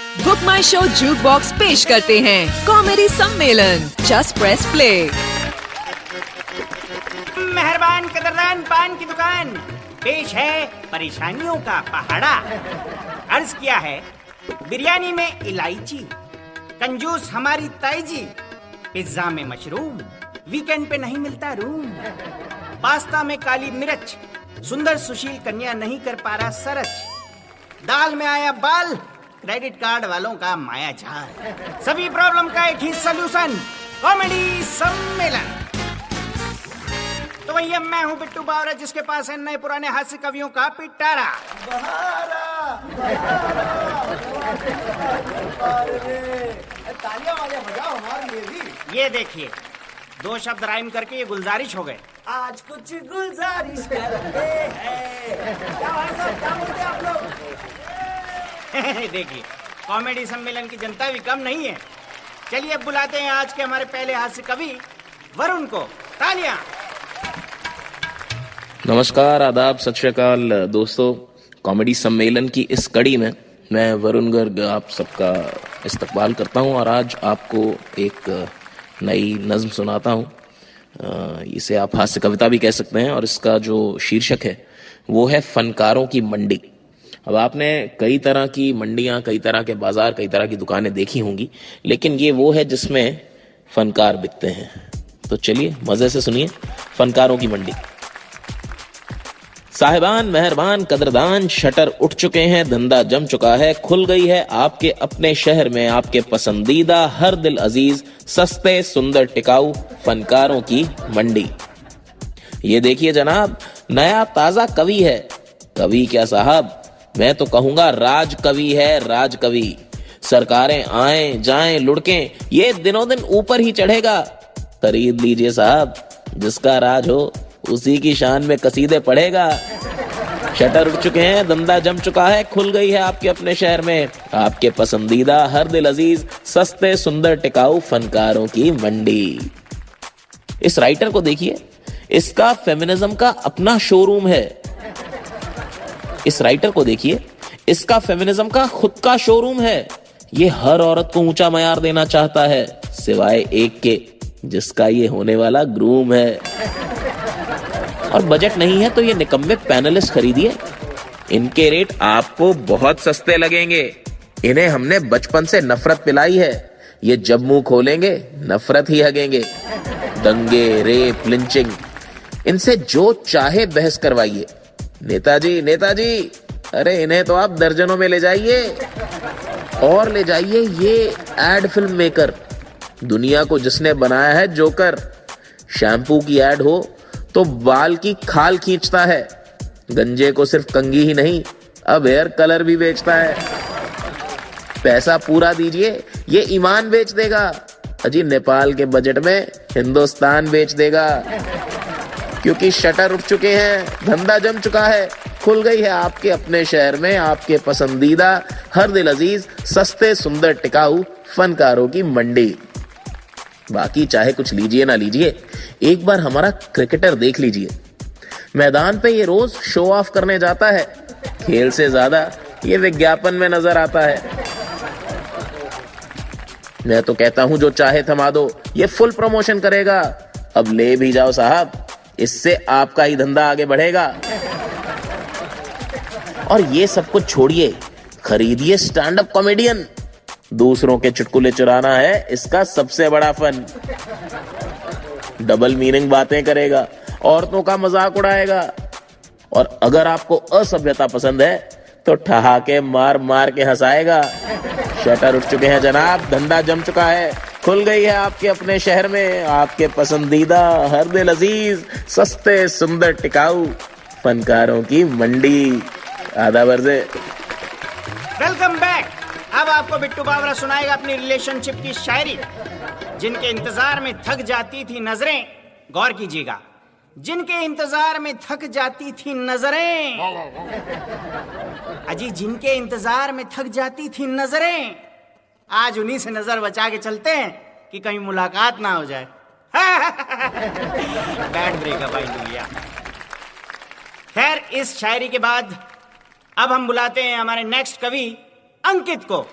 Book माई show juke box पेश करते हैं कॉमेडी सम्मेलन। Just press play. मेहरबान कदरदान पान की दुकान पेश है परेशानियों का पहाड़ा। अर्ज किया है बिरयानी में इलायची, कंजूस हमारी ताई जी, पिज्जा में मशरूम, वीकेंड पे नहीं मिलता रूम, पास्ता में काली मिर्च, सुंदर सुशील कन्या नहीं कर पा रहा सरच, दाल में आया बाल, क्रेडिट कार्ड वालों का माया जाल, सभी प्रॉब्लम का एक ही सलूशन, कॉमेडी सम्मेलन। तो भैया मैं हूँ बिट्टू बावरा, जिसके पास है नए पुराने हास्य कवियों का पिटारा। तालियां वाले बजाओ हमारे लिए भी। ये देखिए 2 शब्द राइम करके ये गुलजारिश हो गए। आज कुछ गुलजारिश करते हैं। क्या भाई साहब, क्या बोलते हैं आप लोग? देखिए कॉमेडी सम्मेलन की जनता भी कम नहीं है। चलिए अब बुलाते हैं आज के हमारे पहले हास्य कवि वरुण को। तालियां। नमस्कार, आदाब, सत श्री अकाल दोस्तों। कॉमेडी सम्मेलन की इस कड़ी में मैं वरुण गर्ग आप सबका इस्तकबाल करता हूं और आज आपको एक नई नज्म सुनाता हूं। इसे आप हास्य कविता भी कह सकते हैं और इसका जो शीर्षक है वो है फनकारों की मंडी। अब आपने कई तरह की मंडियां, कई तरह के बाजार, कई तरह की दुकानें देखी होंगी, लेकिन ये वो है जिसमें फनकार बिकते हैं। तो चलिए मजे से सुनिए फनकारों की मंडी। साहिबान, मेहरबान, कदरदान, शटर उठ चुके हैं, धंधा जम चुका है, खुल गई है आपके अपने शहर में आपके पसंदीदा हर दिल अजीज सस्ते सुंदर टिकाऊ फनकारों की मंडी। ये देखिए जनाब, नया ताजा कवि है। कवि क्या साहब, मैं तो कहूंगा राज कवि है, राज कवि। सरकारें आए जाएं लुढ़कें, ये दिनों दिन ऊपर ही चढ़ेगा। खरीद लीजिए साहब, जिसका राज हो उसी की शान में कसीदे पढ़ेगा। शटर उठ चुके हैं, धंधा जम चुका है, खुल गई है आपके अपने शहर में आपके पसंदीदा हर दिल अजीज सस्ते सुंदर टिकाऊ फनकारों की मंडी। इस राइटर को देखिए, इसका फेमिनिज्म का अपना शोरूम है। इस राइटर को देखिए, इसका फेमिनिज्म का खुद का शोरूम है। ये हर औरत को ऊंचा मयार देना चाहता है, सिवाय एक के जिसका ये होने वाला ग्रूम है। और बजट नहीं है तो ये निकम्मे पैनलिस्ट खरीदिए, इनके रेट आपको बहुत सस्ते लगेंगे। इन्हें हमने बचपन से नफरत पिलाई है, ये जब मुंह खोलेंगे नफरत ही हगेंगे। दंगे, रेप, लिंचिंग, इनसे जो चाहे बहस करवाइए। नेताजी नेताजी, अरे इन्हें तो आप दर्जनों में ले जाइए। और ले जाइए ये एड फिल्म मेकर, दुनिया को जिसने बनाया है जोकर। शैम्पू की एड हो तो बाल की खाल खींचता है, गंजे को सिर्फ कंघी ही नहीं अब हेयर कलर भी बेचता है। पैसा पूरा दीजिए, ये ईमान बेच देगा। अजी नेपाल के बजट में हिंदुस्तान बेच देगा। क्योंकि शटर उठ चुके हैं, धंधा जम चुका है, खुल गई है आपके अपने शहर में आपके पसंदीदा हर दिल अजीज सस्ते सुंदर टिकाऊ फनकारों की मंडी। बाकी चाहे कुछ लीजिए ना लीजिए, एक बार हमारा क्रिकेटर देख लीजिए। मैदान पे ये रोज शो ऑफ करने जाता है, खेल से ज्यादा ये विज्ञापन में नजर आता है। मैं तो कहता हूं जो चाहे थमा दो, ये फुल प्रमोशन करेगा। अब ले भी जाओ साहब, इससे आपका ही धंधा आगे बढ़ेगा। और ये सब कुछ छोड़िए, खरीदिए स्टैंड अप कॉमेडियन। दूसरों के चुटकुले चुराना है इसका सबसे बड़ा फन। डबल मीनिंग बातें करेगा, औरतों का मजाक उड़ाएगा। और अगर आपको असभ्यता पसंद है तो ठहाके मार मार के हंसाएगा। शटर उठ चुके हैं जनाब, धंधा जम चुका है, खुल गई है आपके अपने शहर में आपके पसंदीदा हर दिल अजीज सस्ते सुंदर टिकाऊ फनकारों की मंडी। आधा वर्जे। Welcome back. अब आपको बिट्टू बावरा सुनाएगा अपनी रिलेशनशिप की शायरी। जिनके इंतजार में थक जाती थी नजरें, गौर कीजिएगा, जिनके इंतजार में थक जाती थी नजरें, अजी जिनके इंतजार में थक जाती थी नजरें, आज उन्हीं से नजर बचा के चलते हैं कि कहीं मुलाकात ना हो जाए। बैड ब्रेकअप आई दुनिया। खैर, इस शायरी के बाद अब हम बुलाते हैं हमारे नेक्स्ट कवि अंकित को।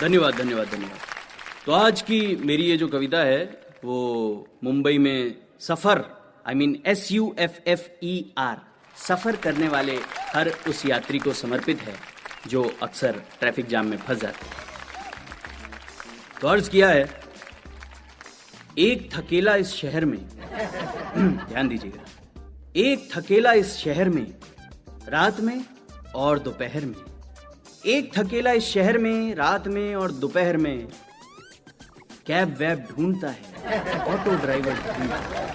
धन्यवाद धन्यवाद धन्यवाद। तो आज की मेरी ये जो कविता है वो मुंबई में सफर SUFFER सफर करने वाले हर उस यात्री को समर्पित है जो अक्सर ट्रैफिक जाम में फंस जाते हैं। तो अर्ज किया है, एक थकेला इस शहर में ध्यान दीजिएगा, एक थकेला इस शहर में रात में और दोपहर में, एक थकेला इस शहर में रात में और दोपहर में, कैब वैब ढूंढता है, ऑटो ड्राइवर ढूंढता है।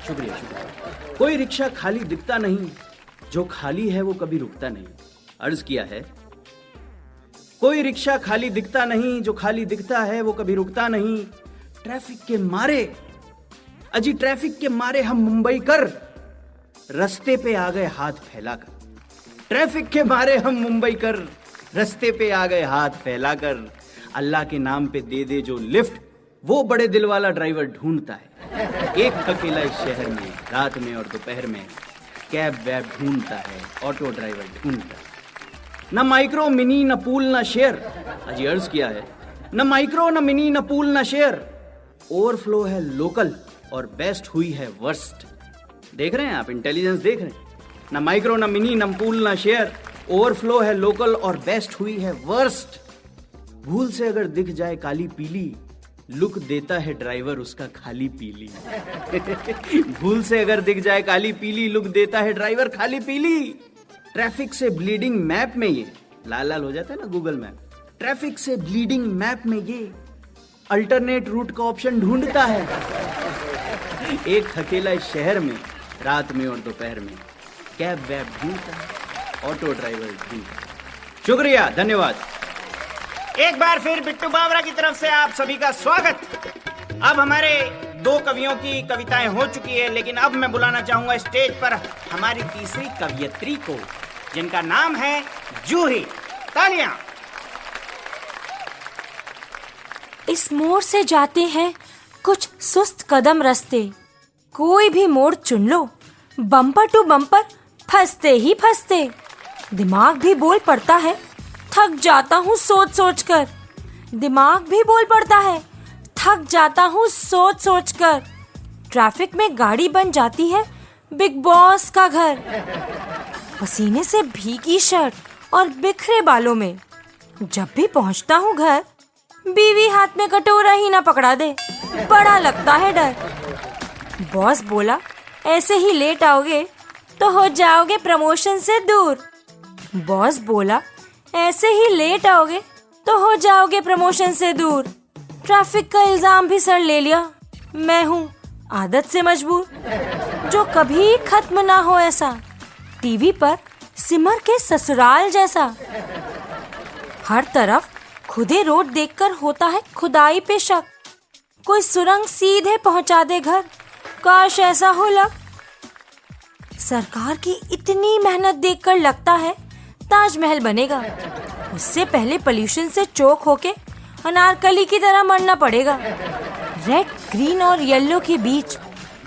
शुक्रिया शुक्रिया। कोई रिक्शा खाली दिखता नहीं, जो खाली है वो कभी रुकता नहीं। अर्ज किया है, कोई रिक्शा खाली दिखता नहीं, जो खाली दिखता है वो कभी रुकता नहीं। ट्रैफिक के मारे, अजी ट्रैफिक के मारे हम मुंबई कर रस्ते पे आ गए हाथ फैलाकर। ट्रैफिक के मारे हम मुंबई कर रस्ते पे आ गए हाथ फैलाकर। अल्लाह के नाम पे दे दे जो लिफ्ट, वो बड़े दिल वाला ड्राइवर ढूंढता है। एक अकेला इस शहर में रात में और दोपहर में, कैब वैब ढूंढता है, ऑटो ड्राइवर ढूंढता है। न माइक्रो मिनी न पूल न शेयर, अजी अर्ज किया है, न माइक्रो न मिनी न पूल न शेयर, ओवरफ्लो है लोकल और बेस्ट हुई है वर्स्ट। देख रहे हैं आप, इंटेलिजेंस देख रहे हैं। न माइक्रो न मिनी न पूल न शेयर, ओवरफ्लो है लोकल और बेस्ट हुई है वर्स्ट। भूल से अगर दिख जाए काली पीली, लुक देता है ड्राइवर उसका खाली पीली। भूल से अगर दिख जाए काली पीली, लुक देता है ड्राइवर खाली पीली। ट्रैफिक से ब्लीडिंग मैप में ये लाल लाल हो जाता है ना गूगल मैप, ट्रैफिक से ब्लीडिंग मैप में ये अल्टरनेट रूट का ऑप्शन ढूंढता है। एक अकेला इस शहर में रात में और दोपहर में, कैब वैब ढूंढता है, ऑटो ड्राइवर ढूंढता है। शुक्रिया धन्यवाद। एक बार फिर बिट्टू बावरा की तरफ से आप सभी का स्वागत। अब हमारे दो कवियों की कविताएं हो चुकी है, लेकिन अब मैं बुलाना चाहूंगा स्टेज पर हमारी तीसरी कवियत्री को, जिनका नाम है जूही। तालियां। इस मोड़ से जाते हैं कुछ सुस्त कदम रास्ते, कोई भी मोड़ चुन लो, बम्पर टू बम्पर फंसते ही फंसते। दिमाग भी बोल पड़ता है, थक जाता हूँ सोच सोच कर। दिमाग भी बोल पड़ता है, थक जाता हूँ सोच सोच कर। ट्रैफिक में गाड़ी बन जाती है बिग बॉस का घर। पसीने से भीगी शर्ट और बिखरे बालों में जब भी पहुँचता हूँ घर, बीवी हाथ में कटोरा ही ना पकड़ा दे, बड़ा लगता है डर। बॉस बोला, ऐसे ही लेट आओगे तो हो जाओगे प्रमोशन से दूर। बॉस बोला, ऐसे ही लेट आओगे तो हो जाओगे प्रमोशन से दूर। ट्रैफिक का इल्जाम भी सर ले लिया, मैं हूँ आदत से मजबूर। जो कभी खत्म ना हो ऐसा, टीवी पर सिमर के ससुराल जैसा। हर तरफ खुदे रोड देखकर होता है खुदाई पे शक। कोई सुरंग सीधे पहुंचा दे घर, काश ऐसा हो लग। सरकार की इतनी मेहनत देखकर लगता है ताजमहल बनेगा। उससे पहले पोल्यूशन से चोक होके अनारकली की तरह मरना पड़ेगा। रेड ग्रीन और येलो के बीच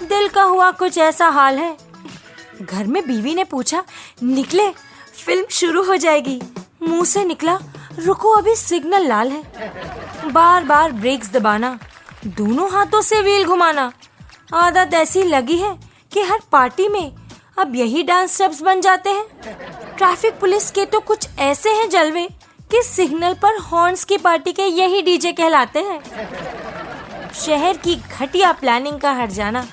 दिल का हुआ कुछ ऐसा हाल है। घर में बीवी ने पूछा, निकले फिल्म शुरू हो जाएगी। मुंह से निकला, रुको अभी सिग्नल लाल है। बार बार ब्रेक्स दबाना, दोनों हाथों से व्हील घुमाना। आदत ऐसी लगी है कि हर पार्टी में अब यही डांस स्टेप्स बन जाते हैं। ट्रैफिक पुलिस के तो कुछ ऐसे हैं जलवे कि सिग्नल पर हॉर्न्स की पार्टी के यही डीजे कहलाते हैं। शहर की घटिया प्लानिंग का हट जाना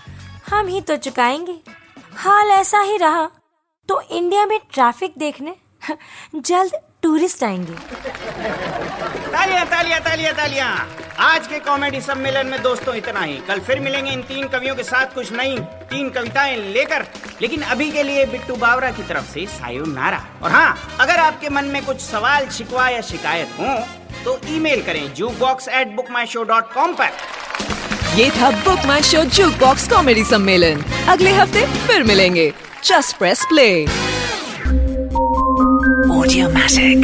हम ही तो चुकाएंगे। हाल ऐसा ही रहा तो इंडिया में ट्रैफिक देखने जल्द टूरिस्ट आएंगे। तालियां तालियां तालियां तालियां। आज के कॉमेडी सम्मेलन में दोस्तों इतना ही। कल फिर मिलेंगे इन तीन कवियों के साथ कुछ नई 3 कविताएं लेकर। लेकिन अभी के लिए बिट्टू बावरा की तरफ से सायोनारा। और हाँ, अगर आपके मन में कुछ सवाल, शिकवा या शिकायत हो तो ईमेल करें jukebox@bookmyshow.com पर। ये था बुक माई शो जूक बॉक्स कॉमेडी सम्मेलन। अगले हफ्ते फिर मिलेंगे। Just press play. Audiomatic।